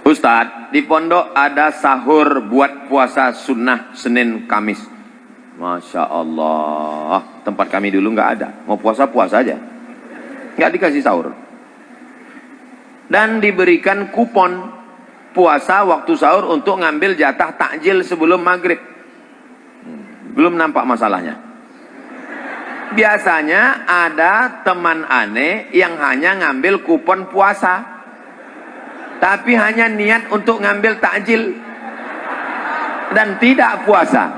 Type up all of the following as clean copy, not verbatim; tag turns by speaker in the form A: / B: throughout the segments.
A: Ustadz, di pondok ada sahur buat puasa sunnah Senin Kamis. Masya Allah. Tempat kami dulu nggak ada. Mau puasa-puasa aja. Nggak dikasih sahur. Dan diberikan kupon puasa waktu sahur untuk ngambil jatah takjil sebelum maghrib. Belum nampak masalahnya. Biasanya ada teman aneh yang hanya ngambil kupon puasa, tapi hanya niat untuk ngambil takjil dan tidak puasa.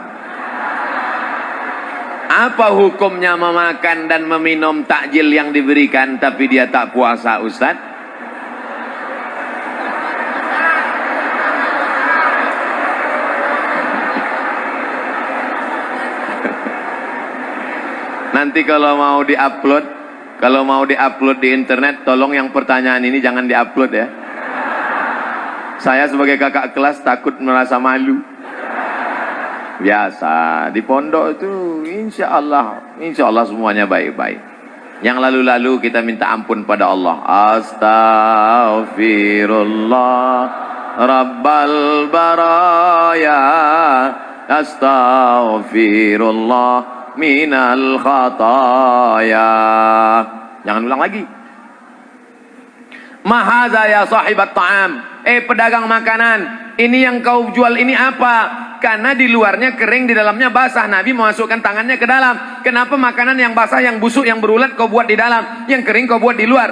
A: Apa hukumnya memakan dan meminum takjil yang diberikan tapi dia tak puasa, Ustaz? Nanti kalau mau diupload di internet, tolong yang pertanyaan ini jangan diupload ya. Saya sebagai kakak kelas takut merasa malu. Biasa di pondok itu insya Allah semuanya baik-baik. Yang lalu-lalu kita minta ampun pada Allah. Astaghfirullah Rabbal baraya, astaghfirullah minal khataya. Jangan ulang lagi. Mahaza ya sahibat ta'am. Pedagang makanan, ini yang kau jual ini apa? Karena di luarnya kering, di dalamnya basah. Nabi memasukkan tangannya ke dalam. Kenapa makanan yang basah, yang busuk, yang berulat kau buat di dalam, yang kering kau buat di luar?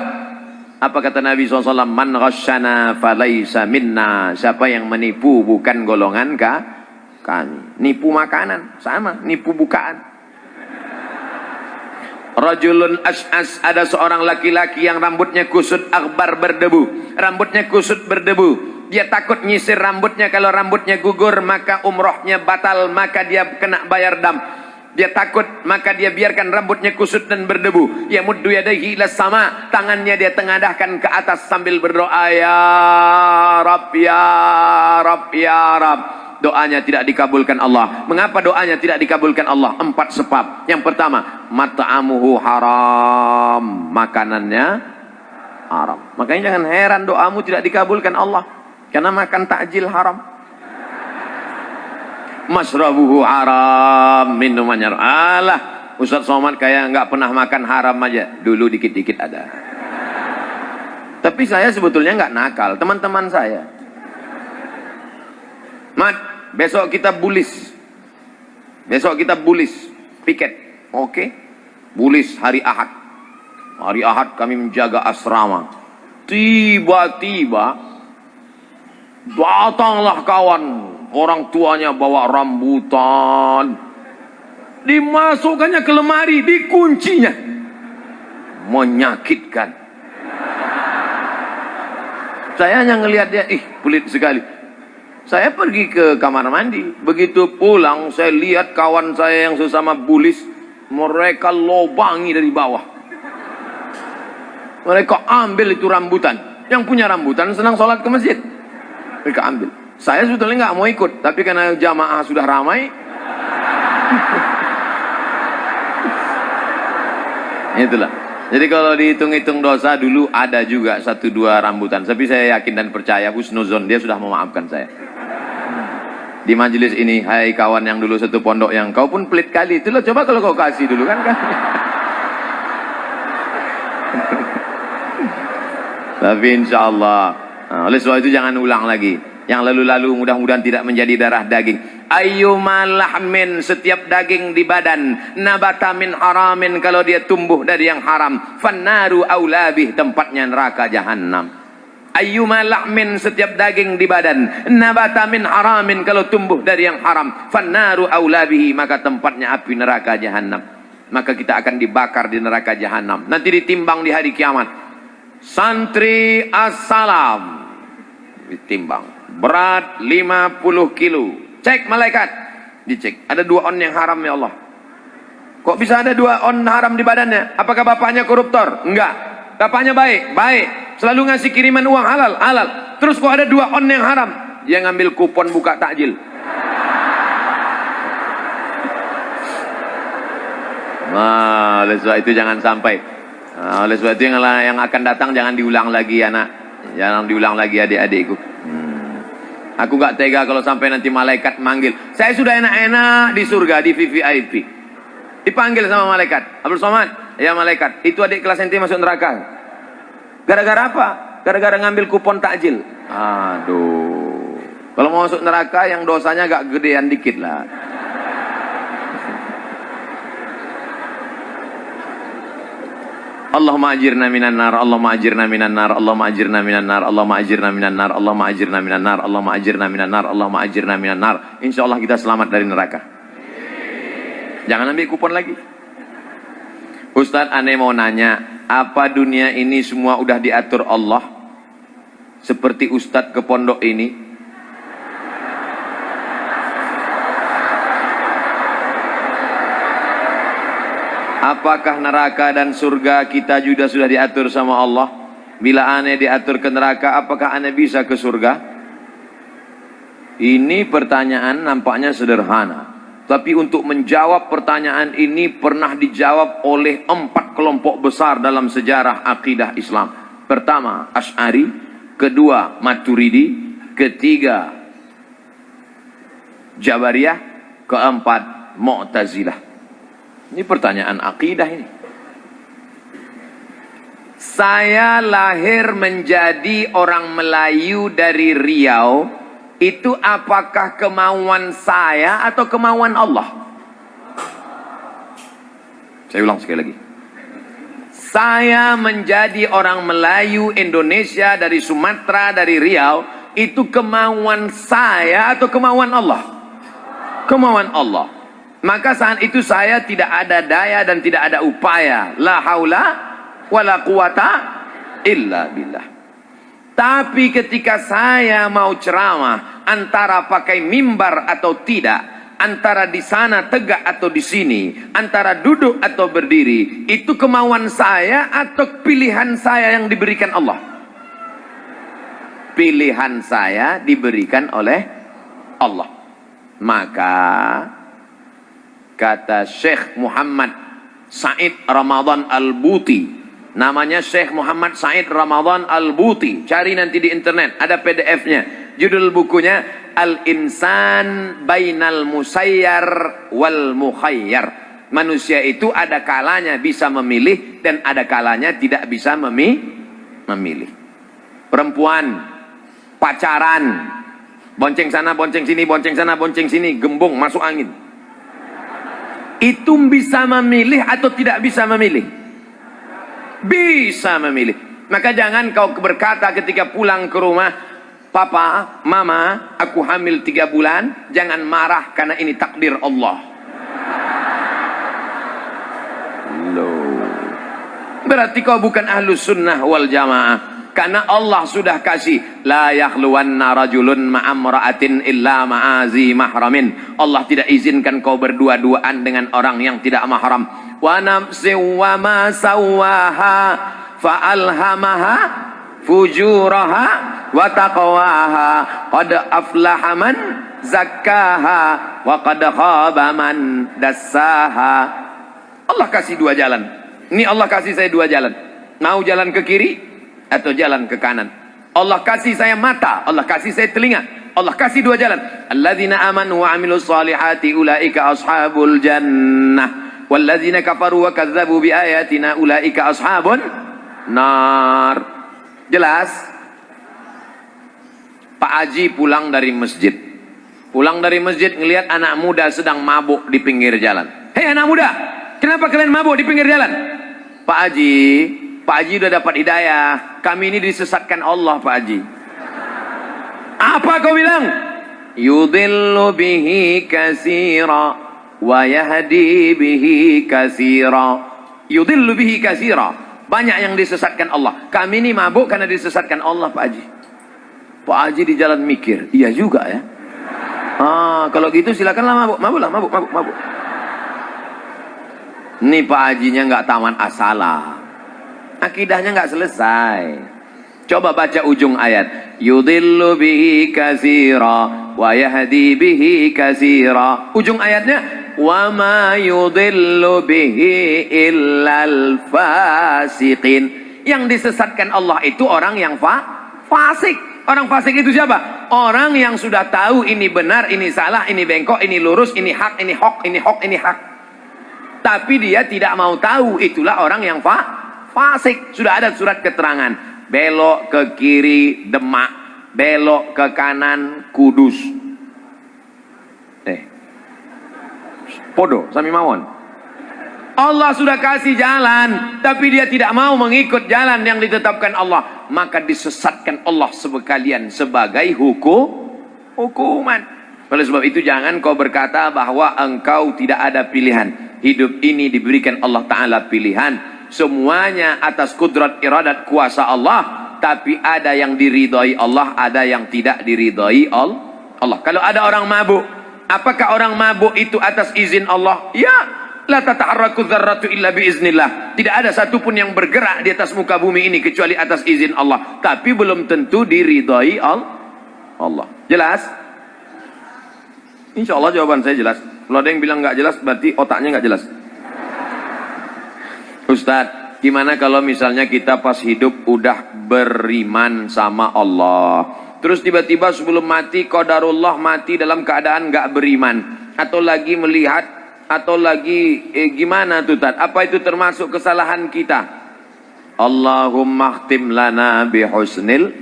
A: Apa kata Nabi SAW? Man ghasyana falaysa minna. Siapa yang menipu bukan golongan kami. Nipu makanan sama, nipu bukaan. Rajulun as'as, ada seorang laki-laki yang rambutnya kusut akbar berdebu. Rambutnya kusut berdebu. Dia takut nyisir rambutnya, kalau rambutnya gugur maka umrohnya batal, maka dia kena bayar dam. Dia takut, maka dia biarkan rambutnya kusut dan berdebu. Ya muddu yadayhi ila sama, tangannya dia tengadahkan ke atas sambil berdoa, ya Rabb, ya Rabb, ya Rabb. Doanya tidak dikabulkan Allah. Mengapa doanya tidak dikabulkan Allah? 4 sebab. Yang pertama, mat'amuhu haram, makanannya haram. Makanya jangan heran doamu tidak dikabulkan Allah, karena makan takjil haram. Masrabuhu haram, minumannya haram. Alah, Ustaz Somad kayak nggak pernah makan haram aja. Dulu dikit-dikit ada. Tapi saya sebetulnya nggak nakal, teman-teman saya. Mat, besok kita bulis. Besok kita bulis, piket. Oke? Bulis hari Ahad. Hari Ahad kami menjaga asrama. Tiba-tiba datanglah kawan, orang tuanya bawa rambutan, dimasukkannya ke lemari, dikuncinya. Menyakitkan. Saya hanya ngelihat dia, pelit sekali. Saya pergi ke kamar mandi. Begitu pulang, saya lihat kawan saya yang sesama bulis, mereka lobangi dari bawah. Mereka ambil itu rambutan. Yang punya rambutan senang sholat ke masjid, mereka ambil. Saya sebetulnya nggak mau ikut, tapi karena jamaah sudah ramai, itulah. Jadi kalau dihitung-hitung dosa, dulu ada juga 1-2 rambutan. Tapi saya yakin dan percaya husnuzon, dia sudah memaafkan saya. Di majelis ini, hai kawan yang dulu satu pondok, yang kau pun pelit kali, itulah coba kalau kau kasih dulu kan. Tapi insya Allah, oleh sebab itu jangan ulang lagi. Yang lalu-lalu mudah-mudahan tidak menjadi darah daging. Ayyuma lahmin, setiap daging di badan, nabata min haramin, kalau dia tumbuh dari yang haram, fannaru aulabih, tempatnya neraka jahannam. Ayyuma lahmin, setiap daging di badan, nabata min haramin, kalau tumbuh dari yang haram, fannaru aulabihi, maka tempatnya api neraka jahannam. Maka kita akan dibakar di neraka jahannam. Nanti ditimbang di hari kiamat. Santri assalam ditimbang, berat 50 kilo. Cek malaikat, dicek, ada 2 on yang haram ya Allah. Kok bisa ada 2 on haram di badannya? Apakah bapaknya koruptor? Enggak. Bapaknya baik? Baik. Selalu ngasih kiriman uang halal? Halal. Terus kok ada 2 on yang haram? Dia ngambil kupon buka takjil. Nah, oleh sebab itu jangan sampai. Oleh sebab itu yang akan datang jangan diulang lagi anak. Jangan diulang lagi adik-adikku. Aku gak tega kalau sampai nanti malaikat manggil. Saya sudah enak-enak di surga, di VVIP. Dipanggil sama malaikat. Abdul Somad, ya malaikat, itu adik kelas ente masuk neraka. Gara-gara apa? Gara-gara ngambil kupon takjil. Aduh. Kalau mau masuk neraka yang dosanya agak gedean dikit lah. Allahumma ajirna minan nar, Allahumma ajirna minan nar, Allahumma ajirna minan nar, Allahumma ajirna minan nar, Allahumma ajirna minan nar, Allahumma ajirna minan nar, Allahumma ajirna minan nar. Insyaallah kita selamat dari neraka. Jangan ambil kupon lagi. Ustaz, aneh mau nanya, apa dunia ini semua udah diatur Allah? Seperti Ustaz ke pondok ini? Apakah neraka dan surga kita juga sudah diatur sama Allah? Bila aneh diatur ke neraka, apakah aneh bisa ke surga? Ini pertanyaan nampaknya sederhana. Tapi untuk menjawab pertanyaan ini pernah dijawab oleh 4 kelompok besar dalam sejarah akidah Islam. Pertama, Asy'ari. Kedua, Maturidi. Ketiga, Jabariyah. Keempat, Mu'tazilah. Ini pertanyaan akidah ini. Saya lahir menjadi orang Melayu dari Riau. Itu apakah kemauan saya atau kemauan Allah? Saya ulang sekali lagi. Saya menjadi orang Melayu Indonesia dari Sumatera, dari Riau. Itu kemauan saya atau kemauan Allah? Kemauan Allah. Maka saat itu saya tidak ada daya dan tidak ada upaya. La haula wala quwata illa billah. Tapi ketika saya mau ceramah, antara pakai mimbar atau tidak, antara di sana tegak atau di sini, antara duduk atau berdiri, itu kemauan saya atau pilihan saya yang diberikan Allah? Pilihan saya diberikan oleh Allah. Maka kata Syekh Muhammad Said Ramadan Al-Buti, namanya Syekh Muhammad Said Ramadan Al-Buti, cari nanti di internet, ada PDF-nya. Judul bukunya Al-Insan Bainal Musayyar Wal Mukhayyar. Manusia itu ada kalanya bisa memilih dan ada kalanya tidak bisa memilih. Perempuan pacaran, bonceng sana, bonceng sini, bonceng sana, bonceng sini, gembung masuk angin. Itu bisa memilih atau tidak bisa memilih? Bisa memilih. Maka jangan kau berkata ketika pulang ke rumah, Papa, Mama, aku hamil 3 bulan. Jangan marah karena ini takdir Allah. Loh. Berarti kau bukan ahlus sunnah wal jamaah. Karena Allah sudah kasih, la yakhluwanna rajulun ma'amra'atin illa ma'azi mahramin. Allah tidak izinkan kau berdua-duaan dengan orang yang tidak mahram. Wa nafsin wa ma sawaha fa'alhamaha fujuraha wa taqwaha qad aflaha man zakkaha wa qad khaba man dassaha. Allah kasih 2 jalan. Ini Allah kasih saya 2 jalan. Mau jalan ke kiri atau jalan ke kanan. Allah kasih saya mata, Allah kasih saya telinga. Allah kasih 2 jalan. Alladzina amanu wa amilus solihati ulaika ashabul jannah. Walladzina kafaru wa kazzabu bi ayatina ulaika ashabun nar. Jelas? Pak Haji pulang dari masjid. Pulang dari masjid ngelihat anak muda sedang mabuk di pinggir jalan. Hei anak muda, kenapa kalian mabuk di pinggir jalan? Pak Haji udah dapat hidayah. Kami ini disesatkan Allah, Pak Haji. Apa kau bilang? Yudhillu bihi katsira wa yahdi bihi katsira. Yudhillu bihi katsira. Banyak yang disesatkan Allah. Kami ini mabuk karena disesatkan Allah, Pak Haji. Pak Haji di jalan mikir, iya juga ya. Kalau gitu silakanlah mabuk. Ini Pak Hajinya nggak taman asalah. Akidahnya nggak selesai. Coba baca ujung ayat. Yudhillu bihi katsira wa yahdi bihi katsira. Ujung ayatnya, wa ma yudhillu bihi illal fasiqin. Yang disesatkan Allah itu orang yang fasik. Orang fasik itu siapa? Orang yang sudah tahu ini benar, ini salah, ini bengkok, ini lurus, ini hak, ini hok, ini hok, ini hak. Tapi dia tidak mau tahu, itulah orang yang fasik. Sudah ada surat keterangan. Belok ke kiri Demak, belok ke kanan Kudus. Podo, sami mawon. Allah sudah kasih jalan, tapi dia tidak mau mengikut jalan yang ditetapkan Allah. Maka disesatkan Allah sekalian sebagai hukuman. Oleh sebab itu jangan kau berkata bahwa engkau tidak ada pilihan. Hidup ini diberikan Allah Ta'ala pilihan. Semuanya atas kudrat iradat kuasa Allah. Tapi ada yang diridhai Allah, ada yang tidak diridhai Allah. Kalau ada orang mabuk, apakah orang mabuk itu atas izin Allah? Ya. La tata'arraku dzarratu illa biiznillah. Tidak ada satupun yang bergerak di atas muka bumi ini kecuali atas izin Allah. Tapi belum tentu diridhai Allah. Jelas? Insya Allah jawaban saya jelas. Kalau ada yang bilang nggak jelas, berarti otaknya nggak jelas. Ustadz, gimana kalau misalnya kita pas hidup udah beriman sama Allah, terus tiba-tiba sebelum mati qadarullah mati dalam keadaan nggak beriman, atau lagi melihat, atau lagi gimana tuh Tat? Apa itu termasuk kesalahan kita? Allahumma khtim lana bihusnil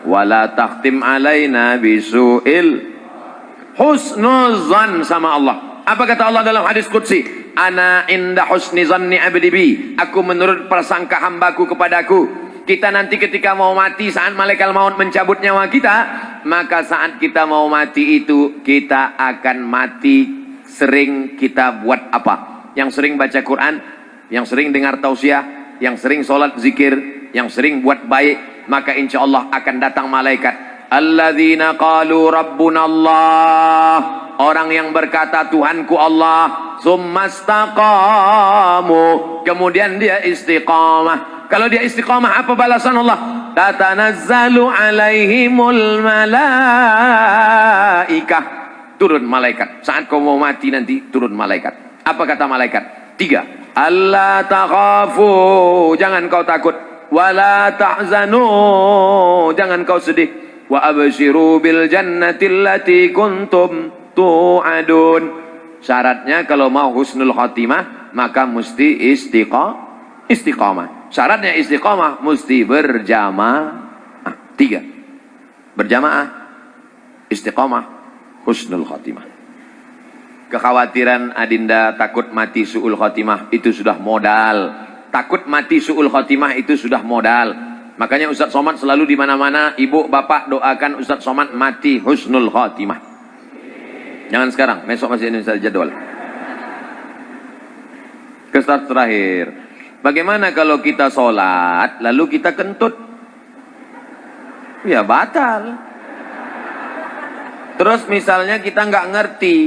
A: wala takhtim alaina bisu'il. Husnul zan sama Allah. Apa kata Allah dalam hadis qudsi? Ana inda husni zanni abdi bi. Aku menurut prasangka hambaku kepadaku. Kita nanti ketika mau mati, saat malaikat maut mencabut nyawa kita, maka saat kita mau mati itu kita akan mati. Sering kita buat apa? Yang sering baca Quran, yang sering dengar tausiah, yang sering sholat zikir, yang sering buat baik, maka insya Allah akan datang malaikat. Alladzina qalu rabbuna Allah. Orang yang berkata Tuhanku Allah. Summastaqamu. Kemudian dia istiqamah. Kalau dia istiqamah, apa balasan Allah? Tatanazzalu alaihimul malaikah. Turun malaikat. Saat kau mau mati nanti turun malaikat. Apa kata malaikat? 3. Allah takhafu. Jangan kau takut. Wala tahzanu. Jangan kau sedih. Wa abshiru bil jannati allati kuntum tu'adun. Syaratnya kalau mau husnul khatimah, maka mesti istiqamah. Syaratnya istiqamah mesti berjamaah. 3. Berjamaah, istiqamah, husnul khatimah. Kekhawatiran adinda takut mati su'ul khatimah itu sudah modal. Takut mati su'ul khatimah itu sudah modal. Makanya Ustaz Somad selalu di mana-mana ibu bapak doakan Ustaz Somad mati husnul khatimah. Jangan sekarang, besok masih Indonesia jadwal. Kesan terakhir. Bagaimana kalau kita sholat lalu kita kentut? Ya batal. Terus misalnya kita nggak ngerti,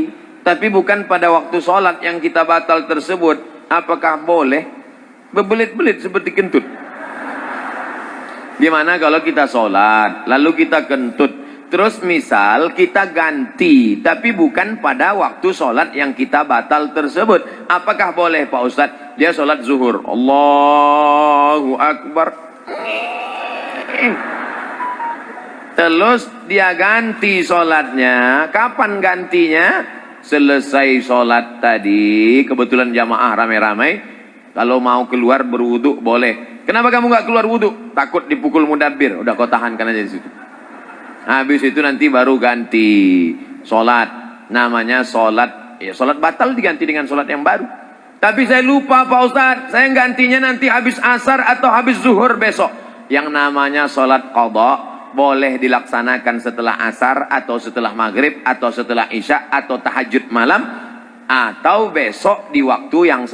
A: tapi bukan pada waktu sholat yang kita batal tersebut, apakah boleh berbelit-belit seperti kentut? Gimana kalau kita sholat, lalu kita kentut, terus misal kita ganti, tapi bukan pada waktu sholat yang kita batal tersebut, apakah boleh Pak Ustadz? Dia sholat zuhur, Allahu Akbar. Terus dia ganti sholatnya. Kapan gantinya? Selesai sholat tadi. Kebetulan jamaah ramai-ramai. Kalau mau keluar berwuduk boleh. Kenapa kamu nggak keluar wuduk? Takut dipukul mudabbir. Udah kau tahankan aja di situ. Habis itu nanti baru ganti sholat. Namanya sholat. Ya sholat batal diganti dengan sholat yang baru. Tapi saya lupa Pak Ustadz. Saya gantinya nanti habis asar atau habis zuhur besok. Yang namanya sholat qadha boleh dilaksanakan setelah asar atau setelah maghrib atau setelah isya atau tahajud malam atau besok di waktu yang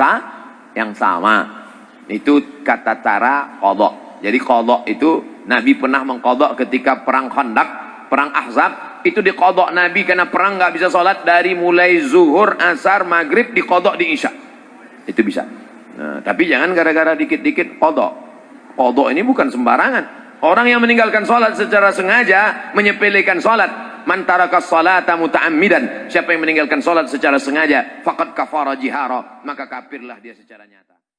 A: sama. Itu kata cara qadha. Jadi qadha itu Nabi pernah mengqadha ketika perang Khandaq, perang Ahzab, itu diqadha Nabi karena perang nggak bisa sholat dari mulai zuhur, asar, maghrib diqadha di isya. Itu bisa. Nah, tapi jangan gara-gara dikit-dikit qadha. Qadha ini bukan sembarangan. Orang yang meninggalkan sholat secara sengaja menyepelekan sholat. Man tarakas sholata muta'ammidan. Siapa yang meninggalkan sholat secara sengaja, faqad kafara jihara, maka kafirlah dia secara nyata.